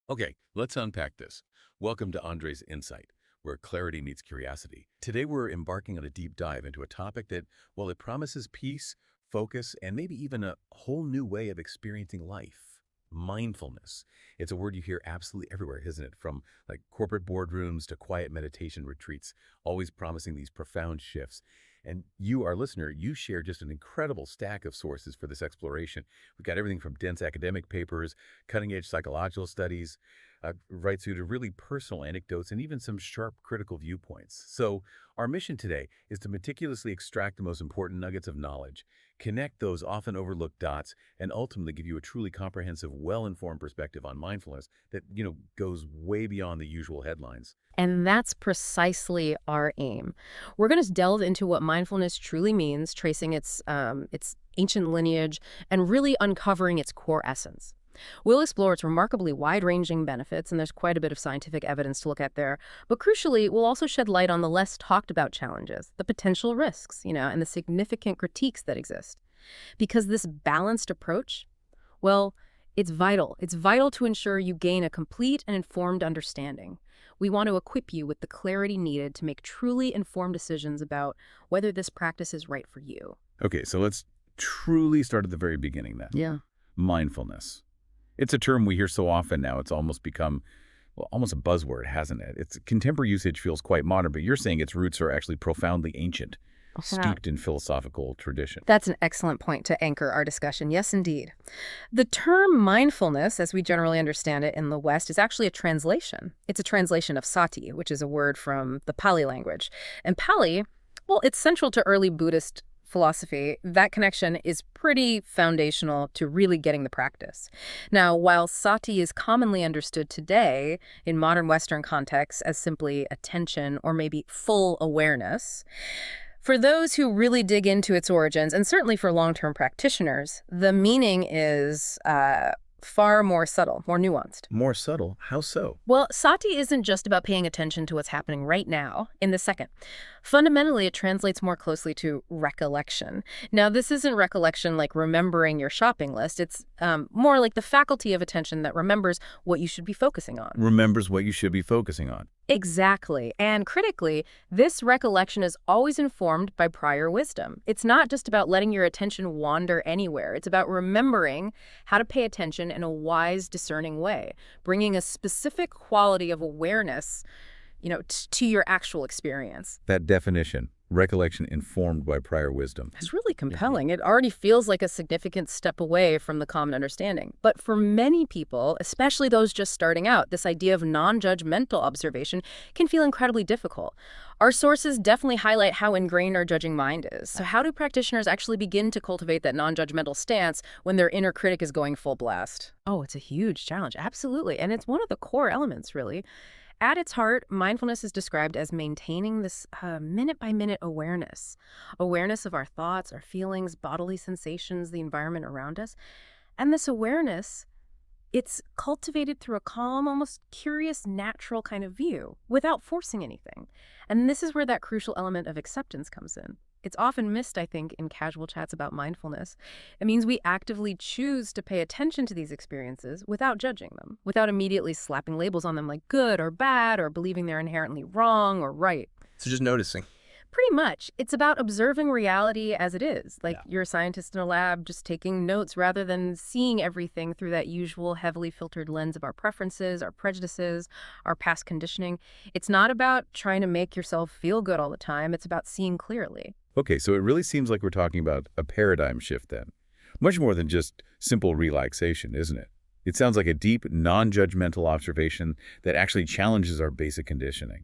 Okay, let's unpack this. Welcome to Andre's Insight, where clarity meets curiosity. Today we're embarking on a deep dive into a topic that, well, it promises peace, focus, and maybe even a whole new way of experiencing life. Mindfulness. It's a word you hear absolutely everywhere, isn't it? From like corporate boardrooms to quiet meditation retreats, always promising these profound shifts. And you, our listener, you share just an incredible stack of sources for this exploration. We've got everything from dense academic papers, cutting-edge psychological studies, right through to really personal anecdotes and even some sharp critical viewpoints. So our mission today is to meticulously extract the most important nuggets of knowledge, connect those often overlooked dots, and ultimately give you a truly comprehensive, well-informed perspective on mindfulness that, goes way beyond the usual headlines. And that's precisely our aim. We're going to delve into what mindfulness truly means, tracing its ancient lineage, and really uncovering its core essence. We'll explore its remarkably wide-ranging benefits, and there's quite a bit of scientific evidence to look at there. But crucially, we'll also shed light on the less talked about challenges, the potential risks, and the significant critiques that exist. Because this balanced approach, well, it's vital. It's vital to ensure you gain a complete and informed understanding. We want to equip you with the clarity needed to make truly informed decisions about whether this practice is right for you. Okay, so let's truly start at the very beginning then. Yeah. Mindfulness. It's a term we hear so often now, it's almost become, well, almost a buzzword, hasn't it? Its contemporary usage feels quite modern, but you're saying its roots are actually profoundly ancient, steeped in philosophical tradition. That's an excellent point to anchor our discussion. Yes, indeed. The term mindfulness, as we generally understand it in the West, is actually a translation. It's a translation of sati, which is a word from the Pali language. And Pali, well, it's central to early Buddhist philosophy. That connection is pretty foundational to really getting the practice. Now, while sati is commonly understood today in modern Western contexts as simply attention or maybe full awareness, for those who really dig into its origins, and certainly for long-term practitioners, the meaning is far more subtle, more nuanced. More subtle? How so? Well, sati isn't just about paying attention to what's happening right now, in the second. Fundamentally, it translates more closely to recollection. Now, this isn't recollection like remembering your shopping list. It's more like the faculty of attention that remembers what you should be focusing on. Remembers what you should be focusing on. Exactly. And critically, this recollection is always informed by prior wisdom. It's not just about letting your attention wander anywhere. It's about remembering how to pay attention in a wise, discerning way, bringing a specific quality of awareness, to your actual experience. That definition, recollection informed by prior wisdom. It's really compelling. It already feels like a significant step away from the common understanding. But for many people, especially those just starting out, this idea of non-judgmental observation can feel incredibly difficult. Our sources definitely highlight how ingrained our judging mind is. So how do practitioners actually begin to cultivate that non-judgmental stance when their inner critic is going full blast? Oh, it's a huge challenge. Absolutely. And it's one of the core elements, really. At its heart, mindfulness is described as maintaining this minute-by-minute awareness of our thoughts, our feelings, bodily sensations, the environment around us. And this awareness, it's cultivated through a calm, almost curious, natural kind of view without forcing anything. And this is where that crucial element of acceptance comes in. It's often missed, I think, in casual chats about mindfulness. It means we actively choose to pay attention to these experiences without judging them, without immediately slapping labels on them like good or bad or believing they're inherently wrong or right. So just noticing. Pretty much. It's about observing reality as it is, like you're a scientist in a lab just taking notes rather than seeing everything through that usual heavily filtered lens of our preferences, our prejudices, our past conditioning. It's not about trying to make yourself feel good all the time. It's about seeing clearly. Okay, so it really seems like we're talking about a paradigm shift then. Much more than just simple relaxation, isn't it? It sounds like a deep, non-judgmental observation that actually challenges our basic conditioning.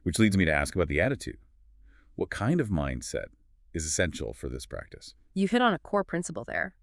Which leads me to ask about the attitude. What kind of mindset is essential for this practice? You hit on a core principle there.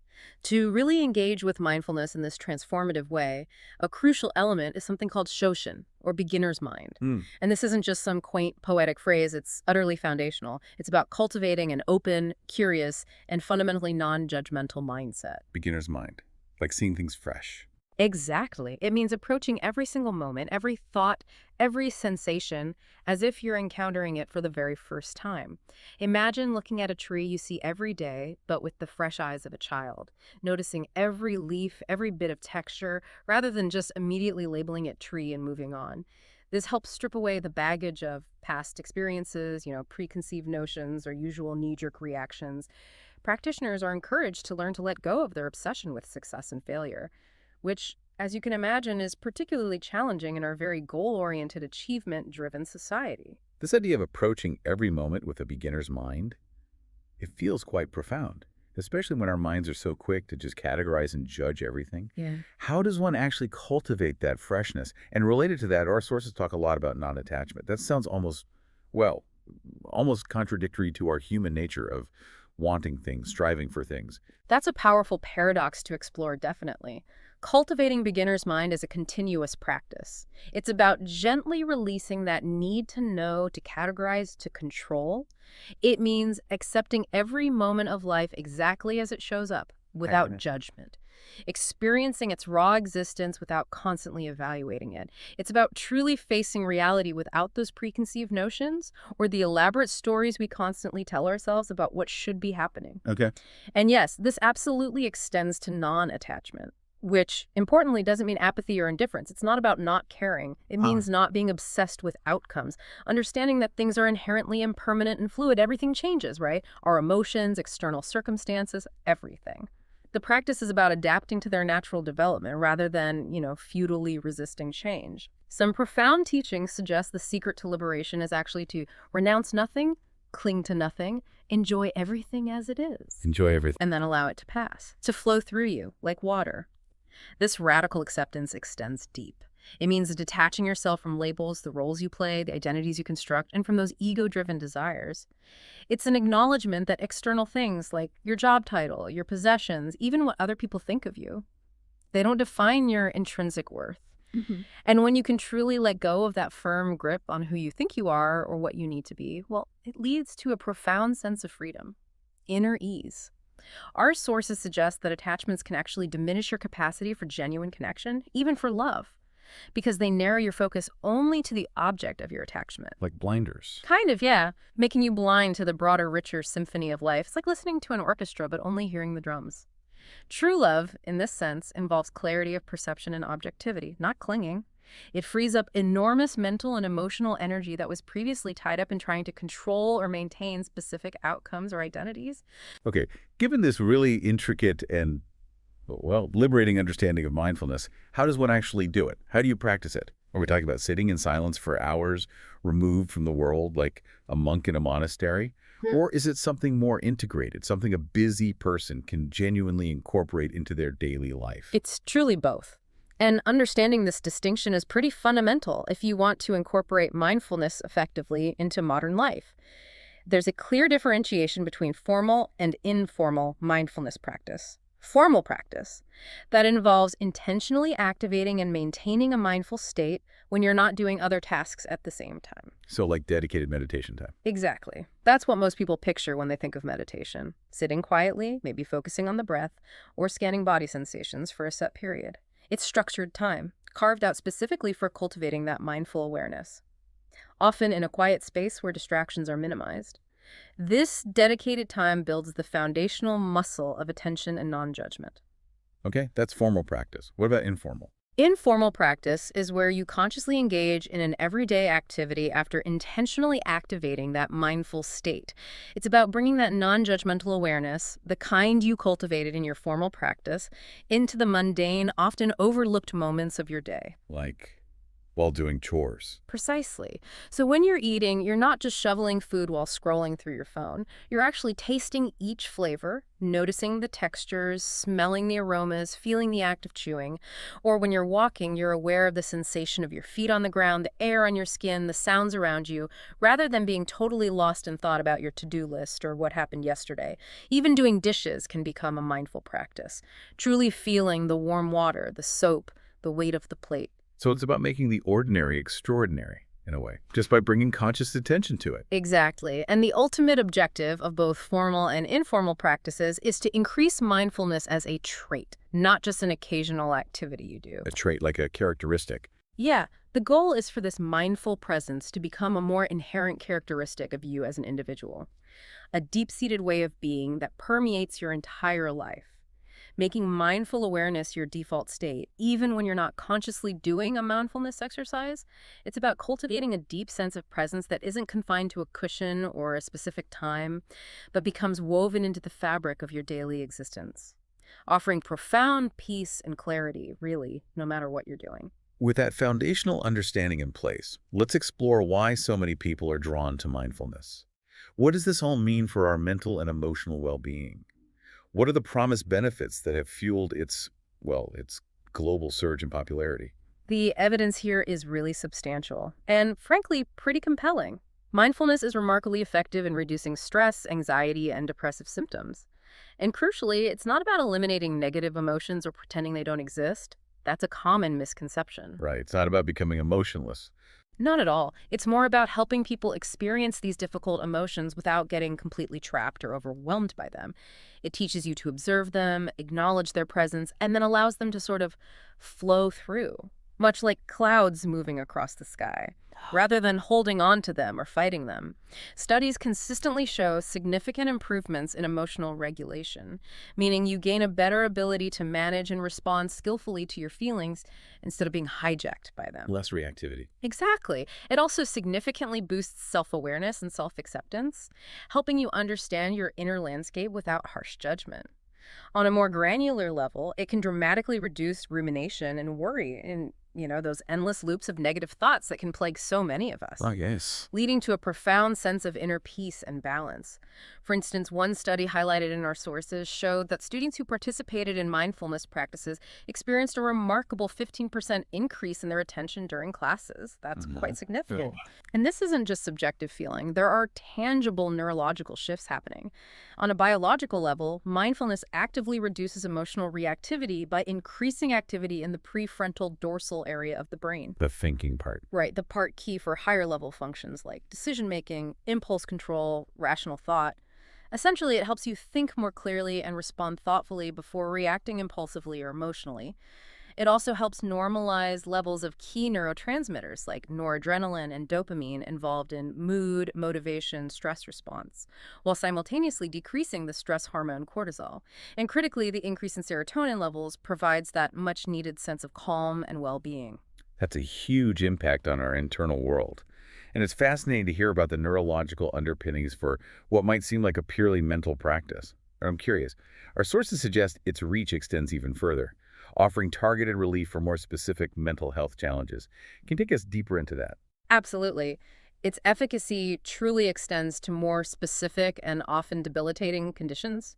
To really engage with mindfulness in this transformative way, a crucial element is something called shoshin, or beginner's mind. And this isn't just some quaint poetic phrase, it's utterly foundational. It's about cultivating an open, curious, and fundamentally non-judgmental mindset. Beginner's mind, like seeing things fresh. Exactly. It means approaching every single moment, every thought, every sensation, as if you're encountering it for the very first time. Imagine looking at a tree you see every day, but with the fresh eyes of a child, noticing every leaf, every bit of texture, rather than just immediately labeling it tree and moving on. This helps strip away the baggage of past experiences, preconceived notions or usual knee-jerk reactions. Practitioners are encouraged to learn to let go of their obsession with success and failure, which, as you can imagine, is particularly challenging in our very goal-oriented, achievement-driven society. This idea of approaching every moment with a beginner's mind, it feels quite profound, especially when our minds are so quick to just categorize and judge everything. Yeah. How does one actually cultivate that freshness? And related to that, our sources talk a lot about non-attachment. That sounds well, almost contradictory to our human nature of wanting things, striving for things. That's a powerful paradox to explore, definitely. Cultivating beginner's mind is a continuous practice. It's about gently releasing that need to know, to categorize, to control. It means accepting every moment of life exactly as it shows up, without Right. judgment. Experiencing its raw existence without constantly evaluating it. It's about truly facing reality without those preconceived notions or the elaborate stories we constantly tell ourselves about what should be happening. Okay. And yes, this absolutely extends to non-attachment, which importantly doesn't mean apathy or indifference. It's not about not caring. It means not being obsessed with outcomes, understanding that things are inherently impermanent and fluid. Everything changes, right? Our emotions, external circumstances, everything. The practice is about adapting to their natural development rather than, futilely resisting change. Some profound teachings suggest the secret to liberation is actually to renounce nothing, cling to nothing, enjoy everything as it is, Enjoy everything. and then allow it to pass, to flow through you like water. This radical acceptance extends deep. It means detaching yourself from labels, the roles you play, the identities you construct, and from those ego-driven desires. It's an acknowledgement that external things like your job title, your possessions, even what other people think of you, they don't define your intrinsic worth. And when you can truly let go of that firm grip on who you think you are or what you need to be, well, it leads to a profound sense of freedom, inner ease. Our sources suggest that attachments can actually diminish your capacity for genuine connection, even for love, because they narrow your focus only to the object of your attachment. Like blinders. Kind of, yeah, making you blind to the broader, richer symphony of life. It's like listening to an orchestra, but only hearing the drums. True love, in this sense, involves clarity of perception and objectivity, not clinging. It frees up enormous mental and emotional energy that was previously tied up in trying to control or maintain specific outcomes or identities. Okay, given this really intricate and, liberating understanding of mindfulness, how does one actually do it? How do you practice it? Are we talking about sitting in silence for hours, removed from the world like a monk in a monastery? Or is it something more integrated, something a busy person can genuinely incorporate into their daily life? It's truly both. And understanding this distinction is pretty fundamental if you want to incorporate mindfulness effectively into modern life. There's a clear differentiation between formal and informal mindfulness practice. Formal practice that involves intentionally activating and maintaining a mindful state when you're not doing other tasks at the same time. So like dedicated meditation time. Exactly. That's what most people picture when they think of meditation. Sitting quietly, maybe focusing on the breath, or scanning body sensations for a set period. It's structured time, carved out specifically for cultivating that mindful awareness, often in a quiet space where distractions are minimized. This dedicated time builds the foundational muscle of attention and non-judgment. Okay, that's formal practice. What about informal? Informal practice is where you consciously engage in an everyday activity after intentionally activating that mindful state. It's about bringing that non-judgmental awareness, the kind you cultivated in your formal practice, into the mundane, often overlooked moments of your day. Like while doing chores. Precisely. So when you're eating, you're not just shoveling food while scrolling through your phone. You're actually tasting each flavor, noticing the textures, smelling the aromas, feeling the act of chewing. Or when you're walking, you're aware of the sensation of your feet on the ground, the air on your skin, the sounds around you, rather than being totally lost in thought about your to-do list or what happened yesterday. Even doing dishes can become a mindful practice. Truly feeling the warm water, the soap, the weight of the plate. So it's about making the ordinary extraordinary. in a way, just by bringing conscious attention to it. Exactly. And the ultimate objective of both formal and informal practices is to increase mindfulness as a trait, not just an occasional activity you do. A trait, like a characteristic. Yeah, the goal is for this mindful presence to become a more inherent characteristic of you as an individual, a deep-seated way of being that permeates your entire life. Making mindful awareness your default state, even when you're not consciously doing a mindfulness exercise, it's about cultivating a deep sense of presence that isn't confined to a cushion or a specific time, but becomes woven into the fabric of your daily existence, offering profound peace and clarity, really, no matter what you're doing. With that foundational understanding in place, let's explore why so many people are drawn to mindfulness. What does this all mean for our mental and emotional well-being? What are the promised benefits that have fueled its global surge in popularity? The evidence here is really substantial and, frankly, pretty compelling. Mindfulness is remarkably effective in reducing stress, anxiety, and depressive symptoms. And crucially, it's not about eliminating negative emotions or pretending they don't exist. That's a common misconception. Right. It's not about becoming emotionless. Not at all. It's more about helping people experience these difficult emotions without getting completely trapped or overwhelmed by them. It teaches you to observe them, acknowledge their presence, and then allows them to sort of flow through, much like clouds moving across the sky, rather than holding on to them or fighting them. Studies consistently show significant improvements in emotional regulation, meaning you gain a better ability to manage and respond skillfully to your feelings instead of being hijacked by them. Less reactivity. Exactly. It also significantly boosts self-awareness and self-acceptance, helping you understand your inner landscape without harsh judgment. On a more granular level, it can dramatically reduce rumination and worry in, those endless loops of negative thoughts that can plague so many of us, Oh, yes. leading to a profound sense of inner peace and balance. For instance, one study highlighted in our sources showed that students who participated in mindfulness practices experienced a remarkable 15% increase in their attention during classes. That's quite significant. And this isn't just subjective feeling. There are tangible neurological shifts happening. On a biological level, mindfulness actively reduces emotional reactivity by increasing activity in the prefrontal dorsal area of the brain. The thinking part. Right, the part key for higher level functions like decision-making, impulse control, rational thought. Essentially, it helps you think more clearly and respond thoughtfully before reacting impulsively or emotionally. It also helps normalize levels of key neurotransmitters like noradrenaline and dopamine involved in mood, motivation, stress response, while simultaneously decreasing the stress hormone cortisol. And critically, the increase in serotonin levels provides that much-needed sense of calm and well-being. That's a huge impact on our internal world. And it's fascinating to hear about the neurological underpinnings for what might seem like a purely mental practice. I'm curious, our sources suggest its reach extends even further, offering targeted relief for more specific mental health challenges. Can you take us deeper into that? Absolutely. Its efficacy truly extends to more specific and often debilitating conditions.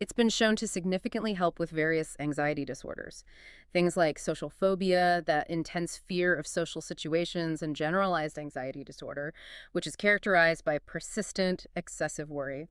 It's been shown to significantly help with various anxiety disorders. Things like social phobia, that intense fear of social situations, and generalized anxiety disorder, which is characterized by persistent, excessive worry.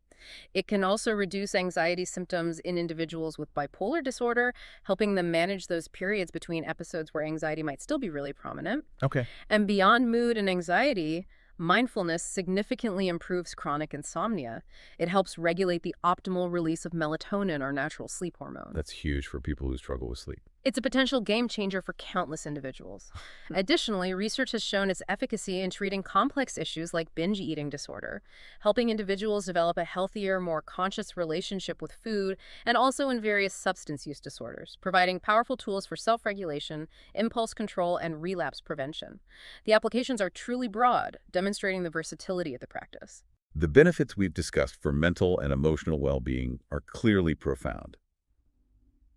It can also reduce anxiety symptoms in individuals with bipolar disorder, helping them manage those periods between episodes where anxiety might still be really prominent. Okay. And beyond mood and anxiety, mindfulness significantly improves chronic insomnia. It helps regulate the optimal release of melatonin, our natural sleep hormone. That's huge for people who struggle with sleep. It's a potential game changer for countless individuals. Additionally, research has shown its efficacy in treating complex issues like binge eating disorder, helping individuals develop a healthier, more conscious relationship with food, and also in various substance use disorders, providing powerful tools for self-regulation, impulse control, and relapse prevention. The applications are truly broad, demonstrating the versatility of the practice. The benefits we've discussed for mental and emotional well-being are clearly profound.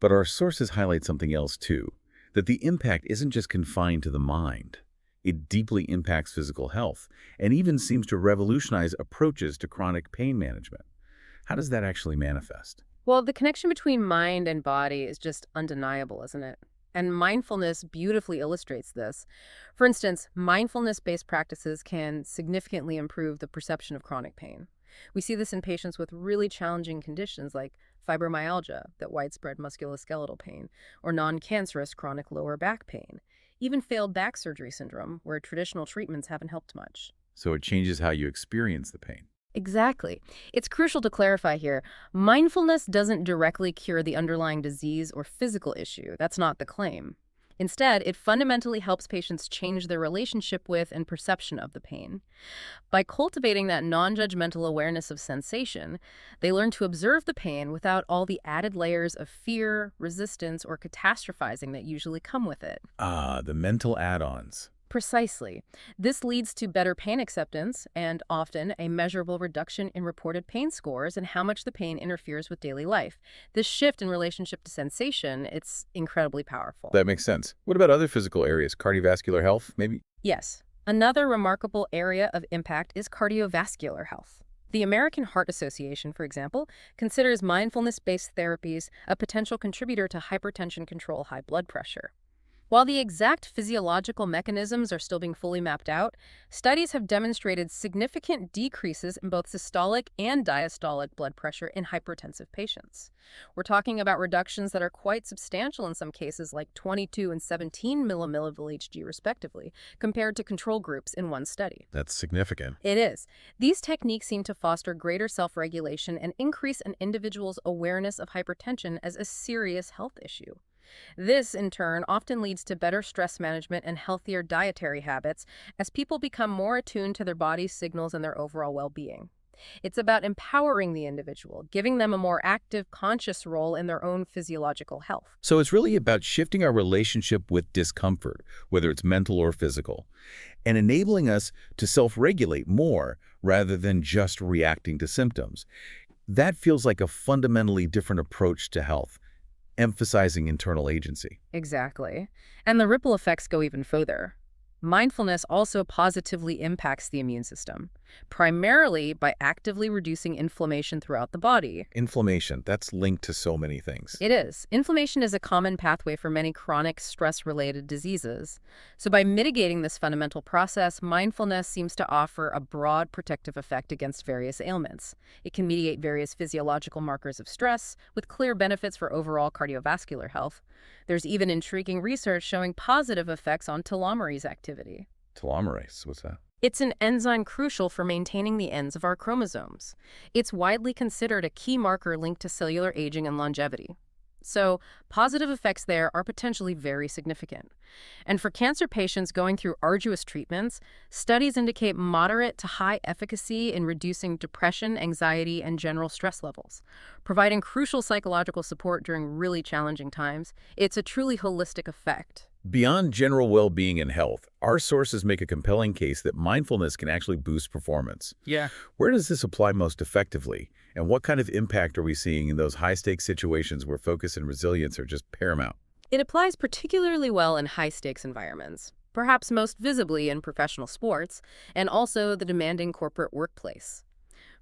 But our sources highlight something else too, that the impact isn't just confined to the mind. It deeply impacts physical health and even seems to revolutionize approaches to chronic pain management. How does that actually manifest? Well, the connection between mind and body is just undeniable, isn't it? And mindfulness beautifully illustrates this. For instance, mindfulness-based practices can significantly improve the perception of chronic pain. We see this in patients with really challenging conditions like fibromyalgia, that widespread musculoskeletal pain, or non-cancerous chronic lower back pain. even failed back surgery syndrome, where traditional treatments haven't helped much. So it changes how you experience the pain. Exactly. It's crucial to clarify here. Mindfulness doesn't directly cure the underlying disease or physical issue. That's not the claim. Instead, it fundamentally helps patients change their relationship with and perception of the pain. By cultivating that non-judgmental awareness of sensation, they learn to observe the pain without all the added layers of fear, resistance, or catastrophizing that usually come with it. Ah, the mental add-ons. Precisely. This leads to better pain acceptance and often a measurable reduction in reported pain scores and how much the pain interferes with daily life. This shift in relationship to sensation, it's incredibly powerful. That makes sense. What about other physical areas? Cardiovascular health, maybe? Yes. Another remarkable area of impact is cardiovascular health. The American Heart Association, for example, considers mindfulness-based therapies a potential contributor to hypertension control, high blood pressure. While the exact physiological mechanisms are still being fully mapped out, studies have demonstrated significant decreases in both systolic and diastolic blood pressure in hypertensive patients. We're talking about reductions that are quite substantial in some cases, like 22 and 17 millimillivel Hg respectively, compared to control groups in one study. That's significant. It is. These techniques seem to foster greater self-regulation and increase an individual's awareness of hypertension as a serious health issue. This, in turn, often leads to better stress management and healthier dietary habits as people become more attuned to their body's signals and their overall well-being. It's about empowering the individual, giving them a more active, conscious role in their own physiological health. So it's really about shifting our relationship with discomfort, whether it's mental or physical, and enabling us to self-regulate more rather than just reacting to symptoms. That feels like a fundamentally different approach to health, emphasizing internal agency. Exactly. And the ripple effects go even further. Mindfulness also positively impacts the immune system, primarily by actively reducing inflammation throughout the body. Inflammation, that's linked to so many things. It is. Inflammation is a common pathway for many chronic stress-related diseases. So by mitigating this fundamental process, mindfulness seems to offer a broad protective effect against various ailments. It can mediate various physiological markers of stress, with clear benefits for overall cardiovascular health. There's even intriguing research showing positive effects on telomerase activity. Telomerase, what's that? It's an enzyme crucial for maintaining the ends of our chromosomes. It's widely considered a key marker linked to cellular aging and longevity. So, positive effects there are potentially very significant. And for cancer patients going through arduous treatments, studies indicate moderate to high efficacy in reducing depression, anxiety, and general stress levels, providing crucial psychological support during really challenging times. It's a truly holistic effect. Beyond general well-being and health, our sources make a compelling case that mindfulness can actually boost performance. Yeah. Where does this apply most effectively? And what kind of impact are we seeing in those high-stakes situations where focus and resilience are just paramount? It applies particularly well in high-stakes environments, perhaps most visibly in professional sports, and also the demanding corporate workplace.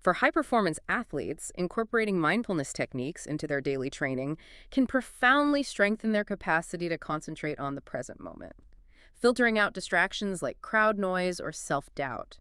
For high-performance athletes, incorporating mindfulness techniques into their daily training can profoundly strengthen their capacity to concentrate on the present moment, filtering out distractions like crowd noise or self-doubt.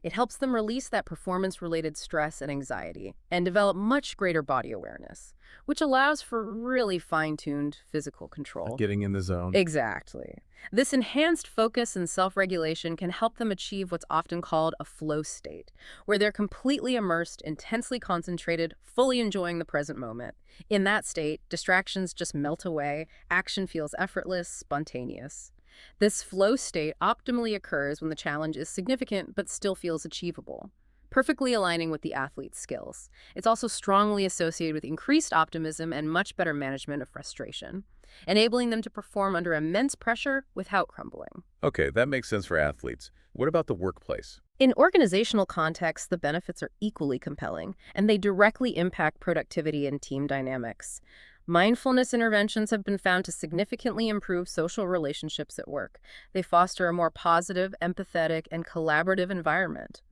It helps them release that performance-related stress and anxiety and develop much greater body awareness, which allows for really fine-tuned physical control. Getting in the zone. Exactly. This enhanced focus and self-regulation can help them achieve what's often called a flow state, where they're completely immersed, intensely concentrated, fully enjoying the present moment. In that state, distractions just melt away, action feels effortless, spontaneous. This flow state optimally occurs when the challenge is significant but still feels achievable, perfectly aligning with the athlete's skills. It's also strongly associated with increased optimism and much better management of frustration, enabling them to perform under immense pressure without crumbling. Okay, that makes sense for athletes. What about the workplace? In organizational contexts, the benefits are equally compelling, and they directly impact productivity and team dynamics. Mindfulness interventions have been found to significantly improve social relationships at work. They foster a more positive, empathetic, and collaborative environment.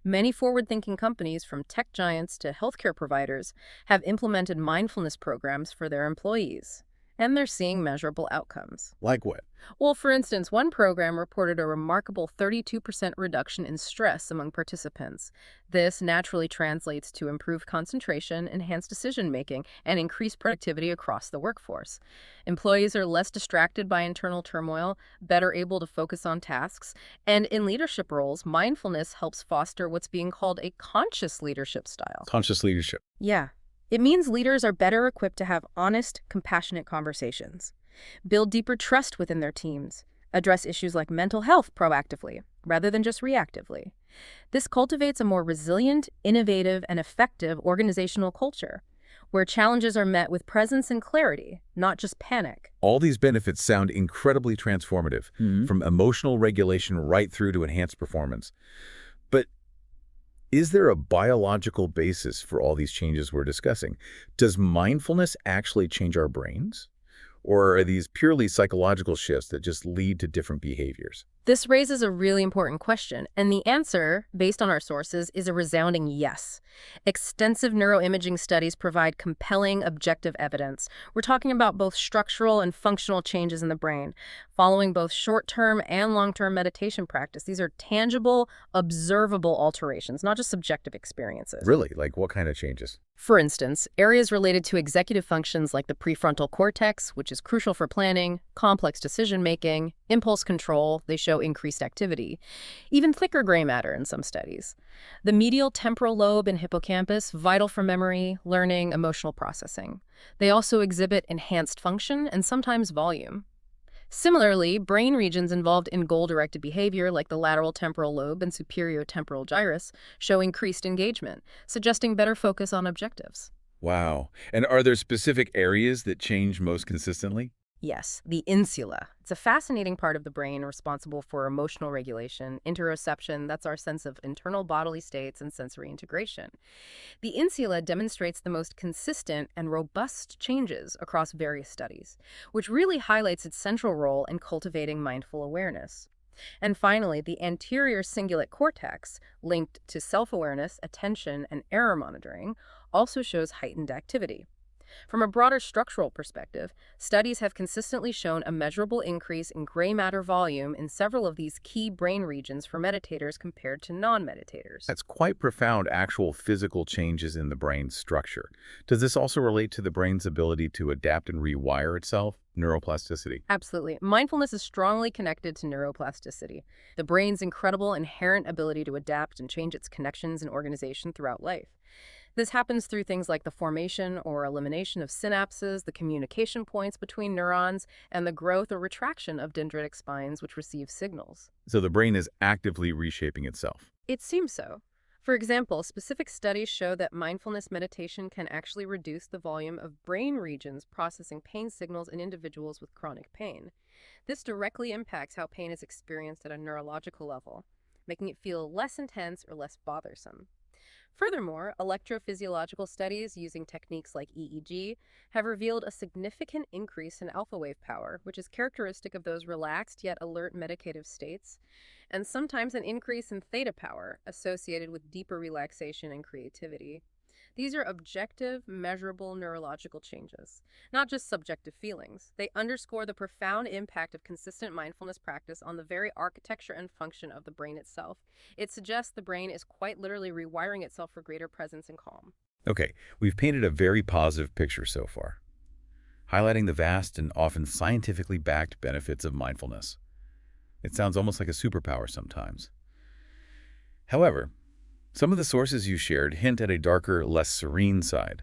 Many forward-thinking companies, from tech giants to healthcare providers, have implemented mindfulness programs for their employees. and they're seeing measurable outcomes. Like what? Well, for instance, one program reported a remarkable 32% reduction in stress among participants. This naturally translates to improved concentration, enhanced decision-making, and increased productivity across the workforce. Employees are less distracted by internal turmoil, better able to focus on tasks, and in leadership roles, mindfulness helps foster what's being called a conscious leadership style. Conscious leadership. Yeah. It means leaders are better equipped to have honest, compassionate conversations, build deeper trust within their teams, address issues like mental health proactively, rather than just reactively. This cultivates a more resilient, innovative, and effective organizational culture, where challenges are met with presence and clarity, not just panic. All these benefits sound incredibly transformative, from emotional regulation right through to enhanced performance. But is there a biological basis for all these changes we're discussing? Does mindfulness actually change our brains? Or are these purely psychological shifts that just lead to different behaviors? This raises a really important question, and the answer, based on our sources, is a resounding yes. Extensive neuroimaging studies provide compelling, objective evidence. We're talking about both structural and functional changes in the brain, following both short-term and long-term meditation practice. These are tangible, observable alterations, not just subjective experiences. Really? Like what kind of changes? For instance, areas related to executive functions like the prefrontal cortex, which is crucial for planning, complex decision-making, impulse control, they show increased activity. Even thicker gray matter in some studies. The medial temporal lobe and hippocampus, vital for memory, learning, emotional processing. They also exhibit enhanced function and sometimes volume. Similarly, brain regions involved in goal-directed behavior, like the lateral temporal lobe and superior temporal gyrus, show increased engagement, suggesting better focus on objectives. Wow. And are there specific areas that change most consistently? Yes, the insula. It's a fascinating part of the brain responsible for emotional regulation, interoception, that's our sense of internal bodily states, and sensory integration. The insula demonstrates the most consistent and robust changes across various studies, which really highlights its central role in cultivating mindful awareness. And finally, the anterior cingulate cortex, linked to self-awareness, attention, and error monitoring, also shows heightened activity. From a broader structural perspective, studies have consistently shown a measurable increase in gray matter volume in several of these key brain regions for meditators compared to non-meditators. That's quite profound actual physical changes in the brain's structure. Does this also relate to the brain's ability to adapt and rewire itself? Neuroplasticity. Absolutely. Mindfulness is strongly connected to neuroplasticity, the brain's incredible inherent ability to adapt and change its connections and organization throughout life. This happens through things like the formation or elimination of synapses, the communication points between neurons, and the growth or retraction of dendritic spines which receive signals. So the brain is actively reshaping itself. It seems so. For example, specific studies show that mindfulness meditation can actually reduce the volume of brain regions processing pain signals in individuals with chronic pain. This directly impacts how pain is experienced at a neurological level, making it feel less intense or less bothersome. Furthermore, electrophysiological studies using techniques like EEG have revealed a significant increase in alpha wave power, which is characteristic of those relaxed yet alert meditative states, and sometimes an increase in theta power associated with deeper relaxation and creativity. These are objective, measurable neurological changes, not just subjective feelings. They underscore the profound impact of consistent mindfulness practice on the very architecture and function of the brain itself. It suggests the brain is quite literally rewiring itself for greater presence and calm. Okay, we've painted a very positive picture so far, highlighting the vast and often scientifically backed benefits of mindfulness. It sounds almost like a superpower sometimes. However, some of the sources you shared hint at a darker, less serene side,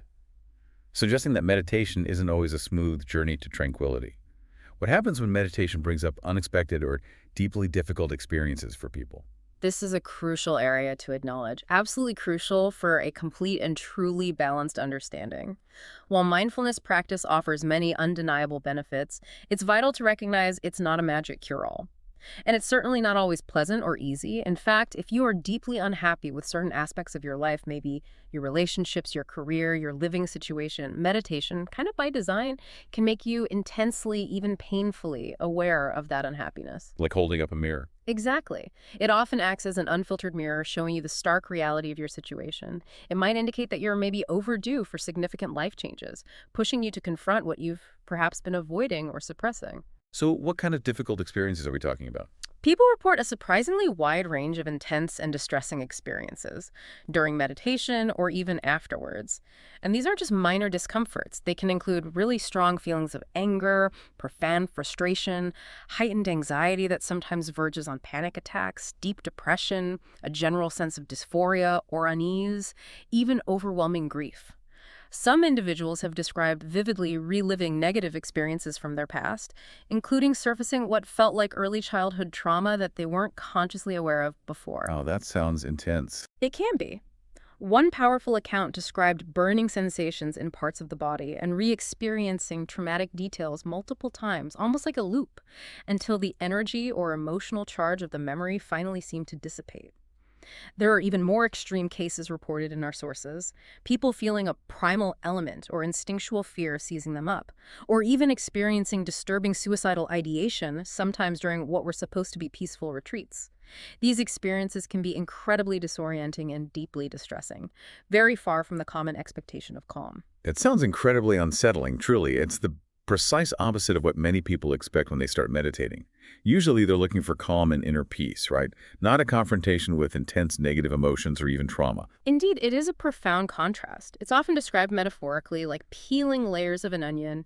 suggesting that meditation isn't always a smooth journey to tranquility. What happens when meditation brings up unexpected or deeply difficult experiences for people? This is a crucial area to acknowledge, absolutely crucial for a complete and truly balanced understanding. While mindfulness practice offers many undeniable benefits, it's vital to recognize it's not a magic cure-all. And it's certainly not always pleasant or easy. In fact, if you are deeply unhappy with certain aspects of your life, maybe your relationships, your career, your living situation, meditation, kind of by design, can make you intensely, even painfully aware of that unhappiness. Like holding up a mirror. Exactly. It often acts as an unfiltered mirror showing you the stark reality of your situation. It might indicate that you're maybe overdue for significant life changes, pushing you to confront what you've perhaps been avoiding or suppressing. So what kind of difficult experiences are we talking about? People report a surprisingly wide range of intense and distressing experiences during meditation or even afterwards. And these aren't just minor discomforts. They can include really strong feelings of anger, profound frustration, heightened anxiety that sometimes verges on panic attacks, deep depression, a general sense of dysphoria or unease, even overwhelming grief. Some individuals have described vividly reliving negative experiences from their past, including surfacing what felt like early childhood trauma that they weren't consciously aware of before. Oh, that sounds intense. It can be. One powerful account described burning sensations in parts of the body and re-experiencing traumatic details multiple times, almost like a loop, until the energy or emotional charge of the memory finally seemed to dissipate. There are even more extreme cases reported in our sources, people feeling a primal element or instinctual fear seizing them up, or even experiencing disturbing suicidal ideation, sometimes during what were supposed to be peaceful retreats. These experiences can be incredibly disorienting and deeply distressing, very far from the common expectation of calm. It sounds incredibly unsettling, truly. It's the precise opposite of what many people expect when they start meditating. Usually they're looking for calm and inner peace, right? Not a confrontation with intense negative emotions or even trauma. Indeed, it is a profound contrast. It's often described metaphorically like peeling layers of an onion.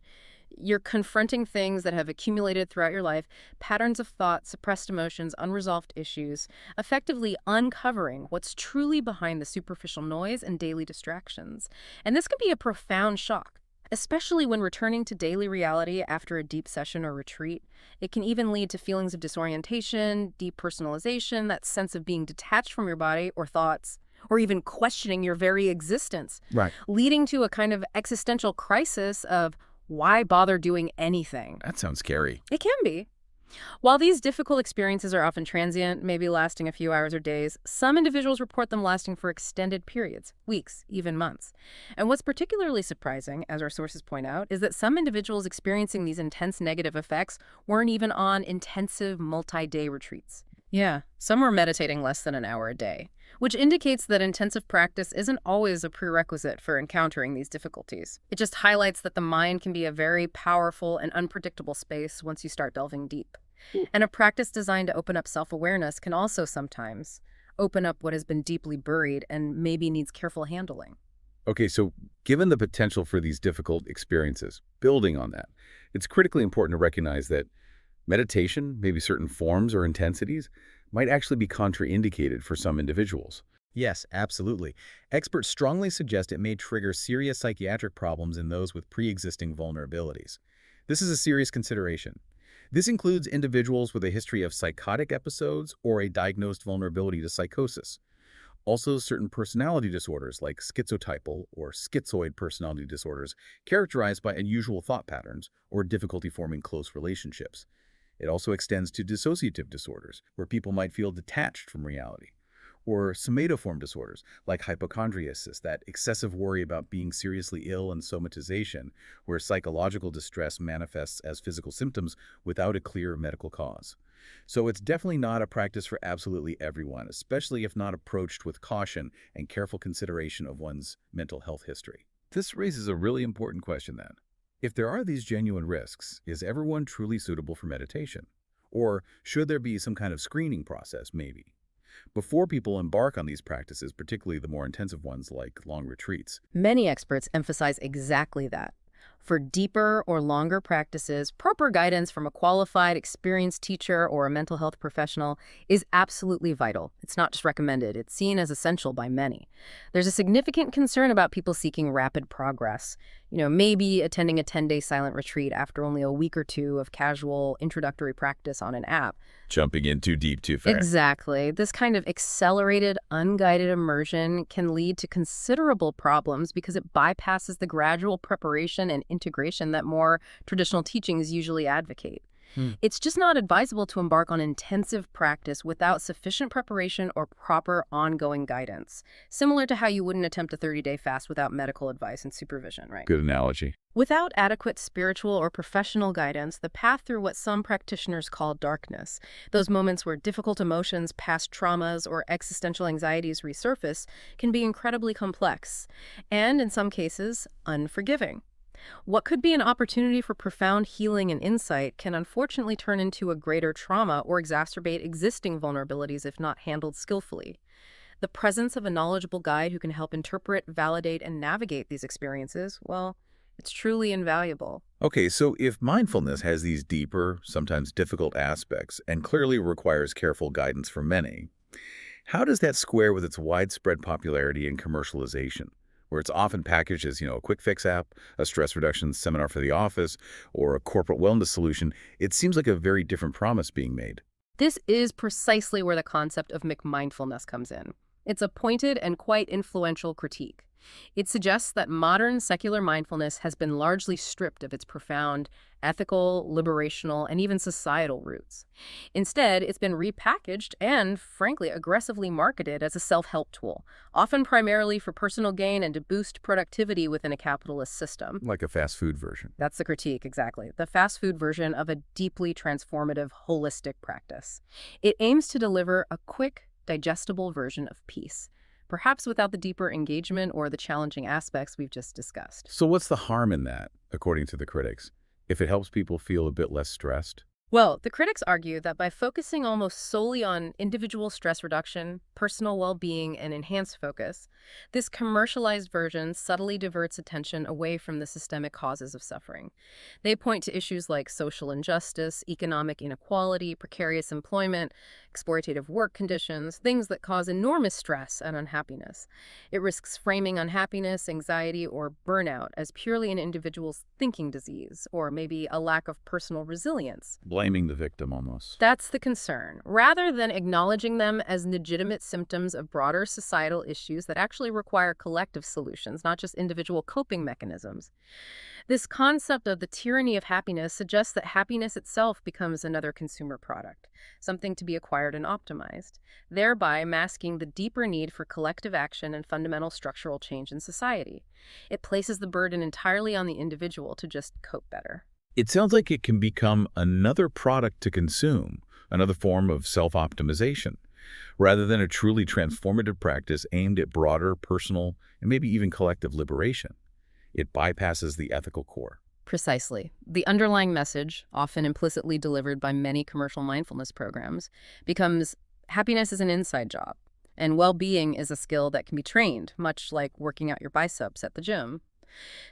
You're confronting things that have accumulated throughout your life, patterns of thought, suppressed emotions, unresolved issues, effectively uncovering what's truly behind the superficial noise and daily distractions. And this can be a profound shock, especially when returning to daily reality after a deep session or retreat. It can even lead to feelings of disorientation, depersonalization, that sense of being detached from your body or thoughts, or even questioning your very existence, Right. leading to a kind of existential crisis of why bother doing anything? That sounds scary. It can be. While these difficult experiences are often transient, maybe lasting a few hours or days, some individuals report them lasting for extended periods, weeks, even months. And what's particularly surprising, as our sources point out, is that some individuals experiencing these intense negative effects weren't even on intensive multi-day retreats. Yeah, some were meditating less than an hour a day, which indicates that intensive practice isn't always a prerequisite for encountering these difficulties. It just highlights that the mind can be a very powerful and unpredictable space once you start delving deep. And a practice designed to open up self-awareness can also sometimes open up what has been deeply buried and maybe needs careful handling. Okay, so given the potential for these difficult experiences, building on that, it's critically important to recognize that meditation, maybe certain forms or intensities, might actually be contraindicated for some individuals. Yes, absolutely. Experts strongly suggest it may trigger serious psychiatric problems in those with pre-existing vulnerabilities. This is a serious consideration. This includes individuals with a history of psychotic episodes or a diagnosed vulnerability to psychosis. Also, certain personality disorders like schizotypal or schizoid personality disorders characterized by unusual thought patterns or difficulty forming close relationships. It also extends to dissociative disorders, where people might feel detached from reality, or somatoform disorders like hypochondriasis, that excessive worry about being seriously ill, and somatization, where psychological distress manifests as physical symptoms without a clear medical cause. So it's definitely not a practice for absolutely everyone, especially if not approached with caution and careful consideration of one's mental health history. This raises a really important question then. If there are these genuine risks, is everyone truly suitable for meditation? Or should there be some kind of screening process, maybe, before people embark on these practices, particularly the more intensive ones like long retreats? Many experts emphasize exactly that. For deeper or longer practices, proper guidance from a qualified, experienced teacher or a mental health professional is absolutely vital. It's not just recommended, it's seen as essential by many. There's a significant concern about people seeking rapid progress. Maybe attending a 10-day silent retreat after only a week or two of casual introductory practice on an app. Jumping in too deep too fast. Exactly. This kind of accelerated, unguided immersion can lead to considerable problems because it bypasses the gradual preparation and integration that more traditional teachings usually advocate. Hmm. It's just not advisable to embark on intensive practice without sufficient preparation or proper ongoing guidance, similar to how you wouldn't attempt a 30-day fast without medical advice and supervision, right? Good analogy. Without adequate spiritual or professional guidance, the path through what some practitioners call darkness, those moments where difficult emotions, past traumas, or existential anxieties resurface, can be incredibly complex and, in some cases, unforgiving. What could be an opportunity for profound healing and insight can unfortunately turn into a greater trauma or exacerbate existing vulnerabilities if not handled skillfully. The presence of a knowledgeable guide who can help interpret, validate, and navigate these experiences, well, it's truly invaluable. Okay, so if mindfulness has these deeper, sometimes difficult aspects and clearly requires careful guidance for many, how does that square with its widespread popularity and commercialization, where it's often packaged as, a quick fix app, a stress reduction seminar for the office, or a corporate wellness solution? It seems like a very different promise being made. This is precisely where the concept of McMindfulness comes in. It's a pointed and quite influential critique. It suggests that modern secular mindfulness has been largely stripped of its profound ethical, liberational, and even societal roots. Instead, it's been repackaged and, frankly, aggressively marketed as a self-help tool, often primarily for personal gain and to boost productivity within a capitalist system. Like a fast food version. That's the critique, exactly. The fast food version of a deeply transformative, holistic practice. It aims to deliver a quick, digestible version of peace, perhaps without the deeper engagement or the challenging aspects we've just discussed. So what's the harm in that, according to the critics, if it helps people feel a bit less stressed? Well, the critics argue that by focusing almost solely on individual stress reduction, personal well-being, and enhanced focus, this commercialized version subtly diverts attention away from the systemic causes of suffering. They point to issues like social injustice, economic inequality, precarious employment, exploitative work conditions, things that cause enormous stress and unhappiness. It risks framing unhappiness, anxiety, or burnout as purely an individual's thinking disease, or maybe a lack of personal resilience. Blaming the victim almost. That's the concern, rather than acknowledging them as legitimate symptoms of broader societal issues that actually require collective solutions, not just individual coping mechanisms. This concept of the tyranny of happiness suggests that happiness itself becomes another consumer product, something to be acquired and optimized, thereby masking the deeper need for collective action and fundamental structural change in society. It places the burden entirely on the individual to just cope better. It sounds like it can become another product to consume, another form of self-optimization, rather than a truly transformative practice aimed at broader personal and maybe even collective liberation. It bypasses the ethical core. Precisely. The underlying message, often implicitly delivered by many commercial mindfulness programs, becomes happiness is an inside job, and well-being is a skill that can be trained, much like working out your biceps at the gym.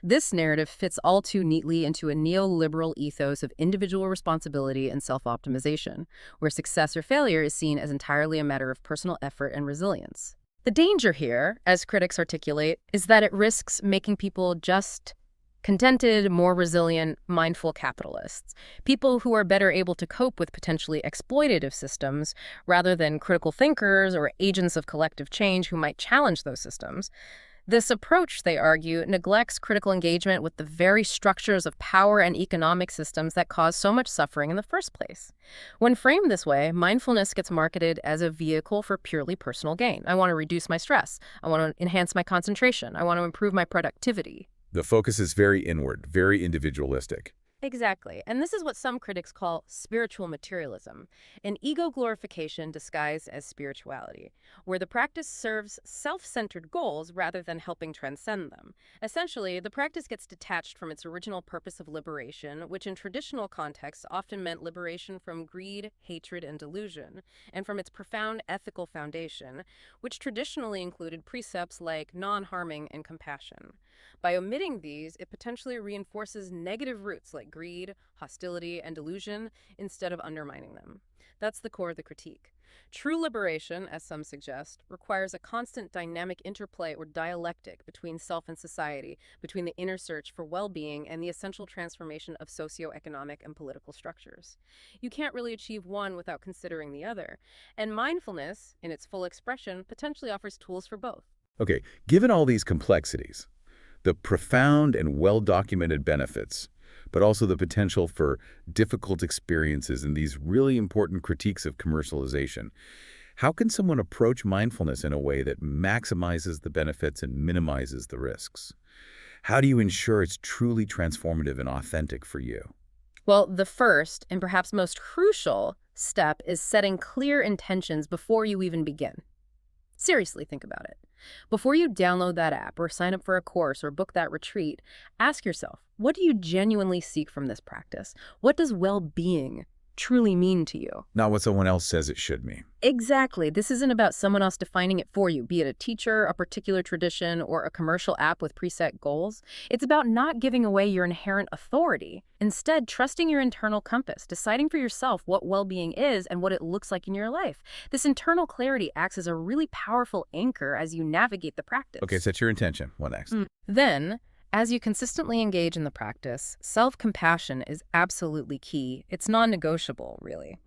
This narrative fits all too neatly into a neoliberal ethos of individual responsibility and self-optimization, where success or failure is seen as entirely a matter of personal effort and resilience. The danger here, as critics articulate, is that it risks making people just contented, more resilient, mindful capitalists, people who are better able to cope with potentially exploitative systems rather than critical thinkers or agents of collective change who might challenge those systems. This approach, they argue, neglects critical engagement with the very structures of power and economic systems that cause so much suffering in the first place. When framed this way, mindfulness gets marketed as a vehicle for purely personal gain. I want to reduce my stress. I want to enhance my concentration. I want to improve my productivity. The focus is very inward, very individualistic. Exactly. And this is what some critics call spiritual materialism, an ego glorification disguised as spirituality, where the practice serves self-centered goals rather than helping transcend them. Essentially, the practice gets detached from its original purpose of liberation, which in traditional contexts often meant liberation from greed, hatred, and delusion, and from its profound ethical foundation, which traditionally included precepts like non-harming and compassion. By omitting these, it potentially reinforces negative roots like greed, hostility, and delusion instead of undermining them. That's the core of the critique. True liberation, as some suggest, requires a constant dynamic interplay or dialectic between self and society, between the inner search for well-being and the essential transformation of socioeconomic and political structures. You can't really achieve one without considering the other, and mindfulness, in its full expression, potentially offers tools for both. Okay, given all these complexities, the profound and well-documented benefits, but also the potential for difficult experiences and these really important critiques of commercialization. How can someone approach mindfulness in a way that maximizes the benefits and minimizes the risks? How do you ensure it's truly transformative and authentic for you? Well, the first and perhaps most crucial step is setting clear intentions before you even begin. Seriously, think about it. Before you download that app or sign up for a course or book that retreat, ask yourself, what do you genuinely seek from this practice? What does well-being truly mean to you? Not what someone else says it should mean. Exactly. This isn't about someone else defining it for you, be it a teacher, a particular tradition, or a commercial app with preset goals. It's about not giving away your inherent authority. Instead, trusting your internal compass, deciding for yourself what well-being is and what it looks like in your life. This internal clarity acts as a really powerful anchor as you navigate the practice. Okay, set your intention. What next? Then, as you consistently engage in the practice, self-compassion is absolutely key. It's non-negotiable, really.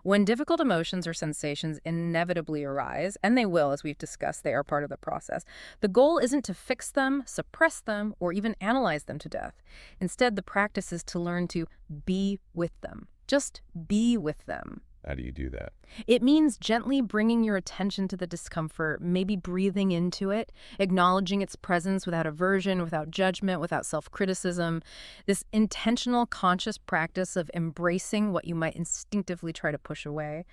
When difficult emotions or sensations inevitably arise, and they will, as we've discussed, they are part of the process, the goal isn't to fix them, suppress them, or even analyze them to death. Instead, the practice is to learn to be with them. Just be with them. How do you do that? It means gently bringing your attention to the discomfort, maybe breathing into it, acknowledging its presence without aversion, without judgment, without self-criticism. This intentional, conscious practice of embracing what you might instinctively try to push away.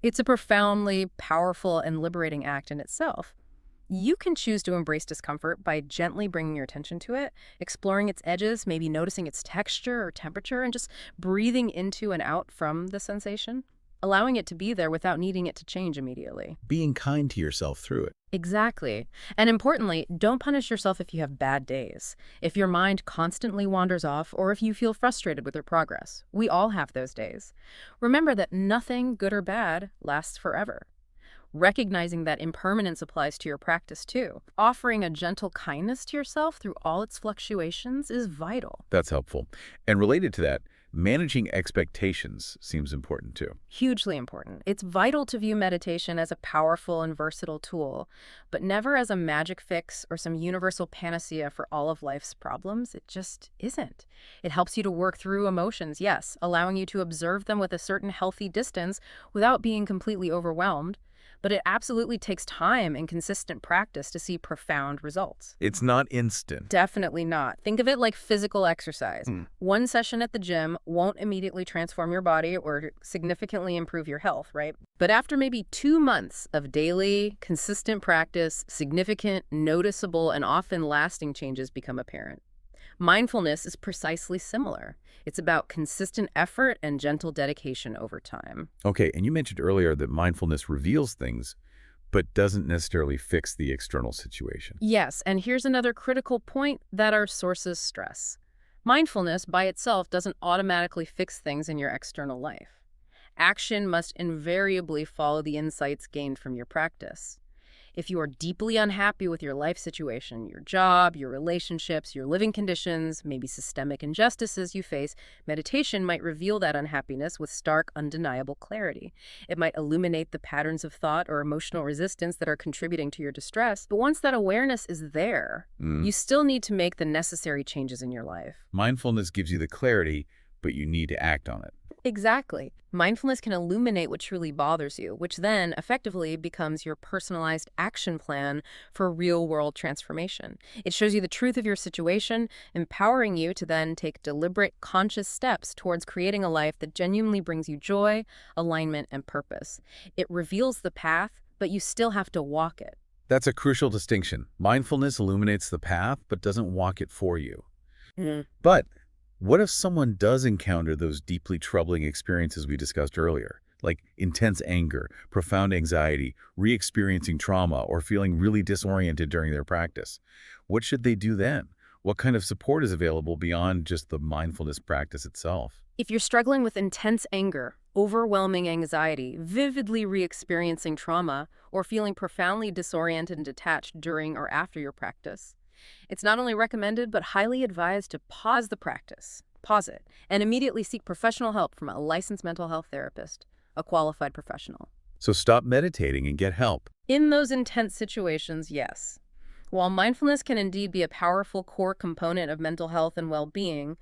It's a profoundly powerful and liberating act in itself. You can choose to embrace discomfort by gently bringing your attention to it, exploring its edges, maybe noticing its texture or temperature, and just breathing into and out from the sensation, allowing it to be there without needing it to change immediately. Being kind to yourself through it. Exactly. And importantly, don't punish yourself if you have bad days, if your mind constantly wanders off, or if you feel frustrated with your progress. We all have those days. Remember that nothing, good or bad, lasts forever. Recognizing that impermanence applies to your practice too. Offering a gentle kindness to yourself through all its fluctuations is vital. That's helpful. And related to that, managing expectations seems important too. Hugely important. It's vital to view meditation as a powerful and versatile tool, but never as a magic fix or some universal panacea for all of life's problems. It just isn't. It helps you to work through emotions, yes, allowing you to observe them with a certain healthy distance without being completely overwhelmed. But it absolutely takes time and consistent practice to see profound results. It's not instant. Definitely not. Think of it like physical exercise. One session at the gym won't immediately transform your body or significantly improve your health, right? But after maybe 2 months of daily, consistent practice, significant, noticeable, and often lasting changes become apparent. Mindfulness is precisely similar. It's about consistent effort and gentle dedication over time. Okay, and you mentioned earlier that mindfulness reveals things, but doesn't necessarily fix the external situation. Yes, and here's another critical point that our sources stress. Mindfulness by itself doesn't automatically fix things in your external life. Action must invariably follow the insights gained from your practice. If you are deeply unhappy with your life situation, your job, your relationships, your living conditions, maybe systemic injustices you face, meditation might reveal that unhappiness with stark, undeniable clarity. It might illuminate the patterns of thought or emotional resistance that are contributing to your distress. But once that awareness is there, you still need to make the necessary changes in your life. Mindfulness gives you the clarity, but you need to act on it. Exactly. Mindfulness can illuminate what truly bothers you, which then effectively becomes your personalized action plan for real-world transformation. It shows you the truth of your situation, empowering you to then take deliberate, conscious steps towards creating a life that genuinely brings you joy, alignment, and purpose. It reveals the path, but you still have to walk it. That's a crucial distinction. Mindfulness illuminates the path, but doesn't walk it for you. But what if someone does encounter those deeply troubling experiences we discussed earlier, like intense anger, profound anxiety, re-experiencing trauma, or feeling really disoriented during their practice? What should they do then? What kind of support is available beyond just the mindfulness practice itself? If you're struggling with intense anger, overwhelming anxiety, vividly re-experiencing trauma, or feeling profoundly disoriented and detached during or after your practice, it's not only recommended, but highly advised to pause the practice, pause it, and immediately seek professional help from a licensed mental health therapist, a qualified professional. So stop meditating and get help. In those intense situations, yes. While mindfulness can indeed be a powerful core component of mental health and well-being,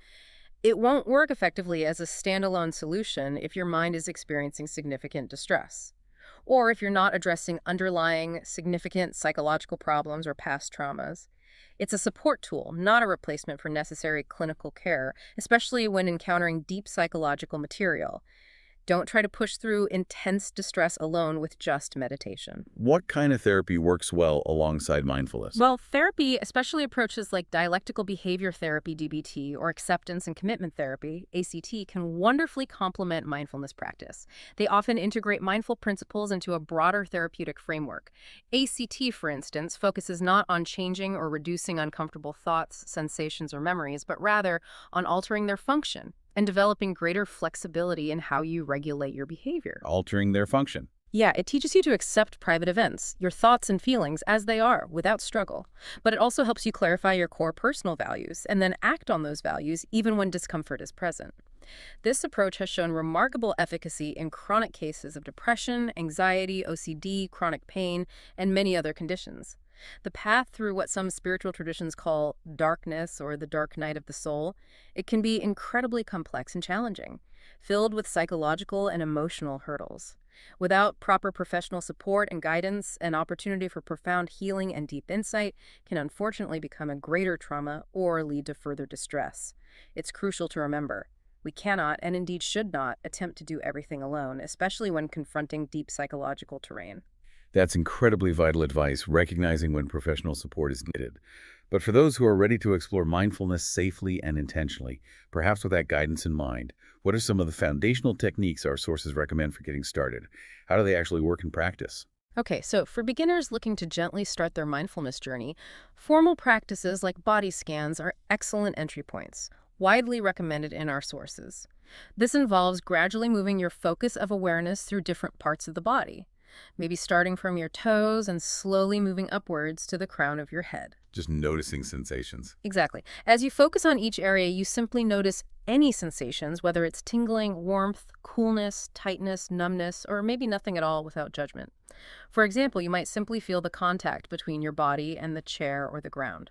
It won't work effectively as a standalone solution if your mind is experiencing significant distress, or if you're not addressing underlying significant psychological problems or past traumas. It's a support tool, not a replacement for necessary clinical care, especially when encountering deep psychological material. Don't try to push through intense distress alone with just meditation. What kind of therapy works well alongside mindfulness? Well, therapy, especially approaches like dialectical behavior therapy, DBT, or acceptance and commitment therapy, ACT, can wonderfully complement mindfulness practice. They often integrate mindful principles into a broader therapeutic framework. ACT, for instance, focuses not on changing or reducing uncomfortable thoughts, sensations, or memories, but rather on altering their function and developing greater flexibility in how you regulate your behavior. Altering their function. Yeah, it teaches you to accept private events, your thoughts and feelings as they are, without struggle. But it also helps you clarify your core personal values and then act on those values even when discomfort is present. This approach has shown remarkable efficacy in chronic cases of depression, anxiety, OCD, chronic pain, and many other conditions. The path through what some spiritual traditions call darkness or the dark night of the soul, it can be incredibly complex and challenging, filled with psychological and emotional hurdles. Without proper professional support and guidance, an opportunity for profound healing and deep insight can unfortunately become a greater trauma or lead to further distress. It's crucial to remember, we cannot, and indeed should not, attempt to do everything alone, especially when confronting deep psychological terrain. That's incredibly vital advice, recognizing when professional support is needed. But for those who are ready to explore mindfulness safely and intentionally, perhaps with that guidance in mind, what are some of the foundational techniques our sources recommend for getting started? How do they actually work in practice? Okay, so for beginners looking to gently start their mindfulness journey, formal practices like body scans are excellent entry points, widely recommended in our sources. This involves gradually moving your focus of awareness through different parts of the body, maybe starting from your toes and slowly moving upwards to the crown of your head. Just noticing sensations. Exactly. As you focus on each area, you simply notice any sensations, whether it's tingling, warmth, coolness, tightness, numbness, or maybe nothing at all without judgment. For example, you might simply feel the contact between your body and the chair or the ground,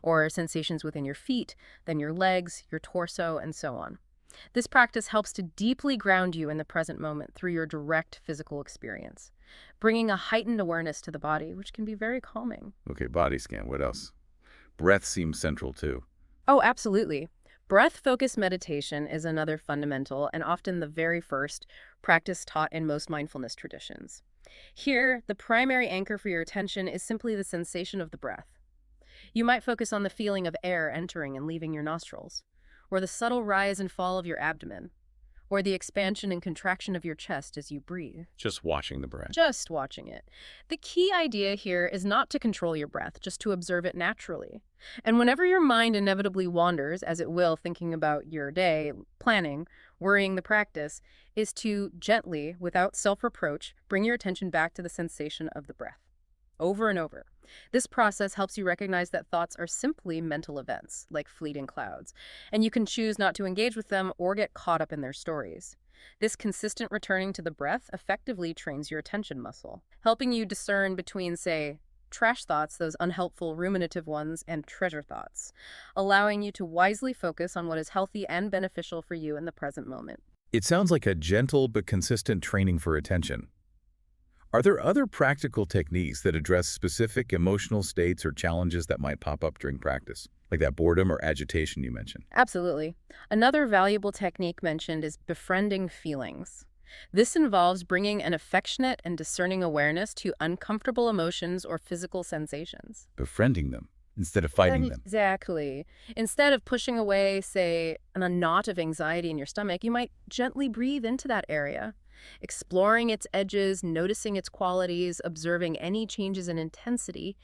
or sensations within your feet, then your legs, your torso, and so on. This practice helps to deeply ground you in the present moment through your direct physical experience, bringing a heightened awareness to the body, which can be very calming. Okay, body scan. What else? Breath seems central too. Oh, absolutely. Breath-focused meditation is another fundamental and often the very first practice taught in most mindfulness traditions. Here, the primary anchor for your attention is simply the sensation of the breath. You might focus on the feeling of air entering and leaving your nostrils, or the subtle rise and fall of your abdomen, or the expansion and contraction of your chest as you breathe. Just watching the breath. Just watching it. The key idea here is not to control your breath, just to observe it naturally. And whenever your mind inevitably wanders, as it will, thinking about your day, planning, worrying the practice, is to gently, without self-reproach, bring your attention back to the sensation of the breath. Over and over. This process helps you recognize that thoughts are simply mental events, like fleeting clouds, and you can choose not to engage with them or get caught up in their stories. This consistent returning to the breath effectively trains your attention muscle, helping you discern between, say, trash thoughts, those unhelpful ruminative ones, and treasure thoughts, allowing you to wisely focus on what is healthy and beneficial for you in the present moment. It sounds like a gentle but consistent training for attention. Are there other practical techniques that address specific emotional states or challenges that might pop up during practice, like that boredom or agitation you mentioned? Absolutely. Another valuable technique mentioned is befriending feelings. This involves bringing an affectionate and discerning awareness to uncomfortable emotions or physical sensations. Befriending them instead of fighting them. Exactly. Instead of pushing away, say, a knot of anxiety in your stomach, you might gently breathe into that area, exploring its edges, noticing its qualities, observing any changes in intensity.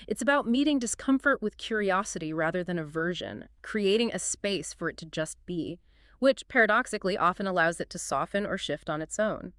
It's about meeting discomfort with curiosity rather than aversion, creating a space for it to just be, which paradoxically often allows it to soften or shift on its own.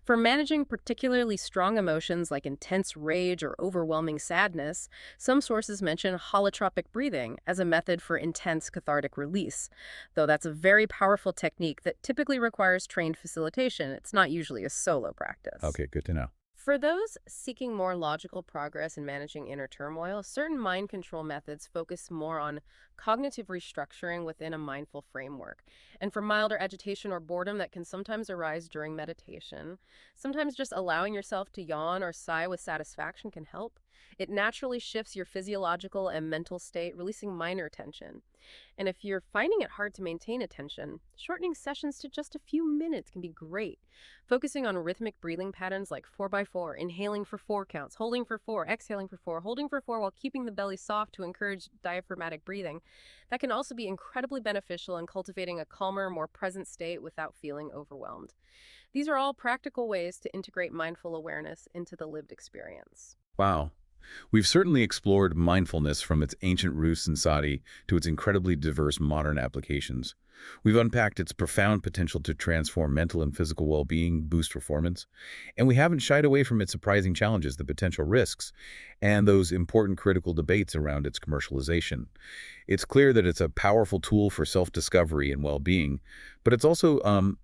For managing particularly strong emotions like intense rage or overwhelming sadness, some sources mention holotropic breathing as a method for intense cathartic release, though that's a very powerful technique that typically requires trained facilitation. It's not usually a solo practice. Okay, good to know. For those seeking more logical progress in managing inner turmoil, certain mind control methods focus more on cognitive restructuring within a mindful framework. And for milder agitation or boredom that can sometimes arise during meditation, sometimes just allowing yourself to yawn or sigh with satisfaction can help. It naturally shifts your physiological and mental state, releasing minor tension. And if you're finding it hard to maintain attention, shortening sessions to just a few minutes can be great. Focusing on rhythmic breathing patterns like 4x4, inhaling for 4 counts, holding for 4, exhaling for 4, holding for 4 while keeping the belly soft to encourage diaphragmatic breathing, that can also be incredibly beneficial in cultivating a calmer, more present state without feeling overwhelmed. These are all practical ways to integrate mindful awareness into the lived experience. Wow. We've certainly explored mindfulness from its ancient roots in Sati to its incredibly diverse modern applications. We've unpacked its profound potential to transform mental and physical well-being, boost performance, and we haven't shied away from its surprising challenges, the potential risks, and those important critical debates around its commercialization. It's clear that it's a powerful tool for self-discovery and well-being, but it's also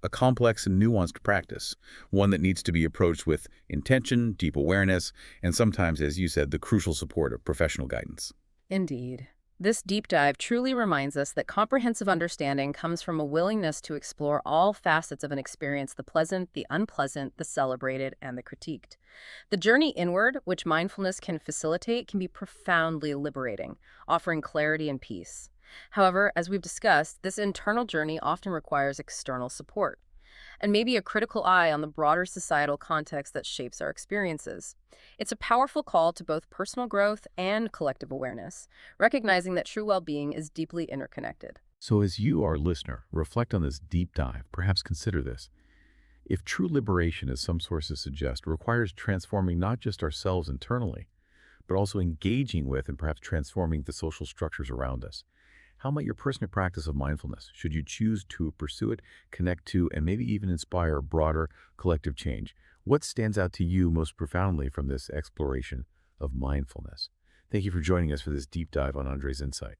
a complex and nuanced practice, one that needs to be approached with intention, deep awareness, and sometimes, as you said, the crucial support of professional guidance. Indeed. This deep dive truly reminds us that comprehensive understanding comes from a willingness to explore all facets of an experience, the pleasant, the unpleasant, the celebrated, and the critiqued. The journey inward, which mindfulness can facilitate, can be profoundly liberating, offering clarity and peace. However, as we've discussed, this internal journey often requires external support, and maybe a critical eye on the broader societal context that shapes our experiences. It's a powerful call to both personal growth and collective awareness, recognizing that true well-being is deeply interconnected. So as you, our listener, reflect on this deep dive, perhaps consider this. If true liberation, as some sources suggest, requires transforming not just ourselves internally, but also engaging with and perhaps transforming the social structures around us, how might your personal practice of mindfulness, should you choose to pursue it, connect to, and maybe even inspire broader collective change? What stands out to you most profoundly from this exploration of mindfulness? Thank you for joining us for this deep dive on Andre's Insight.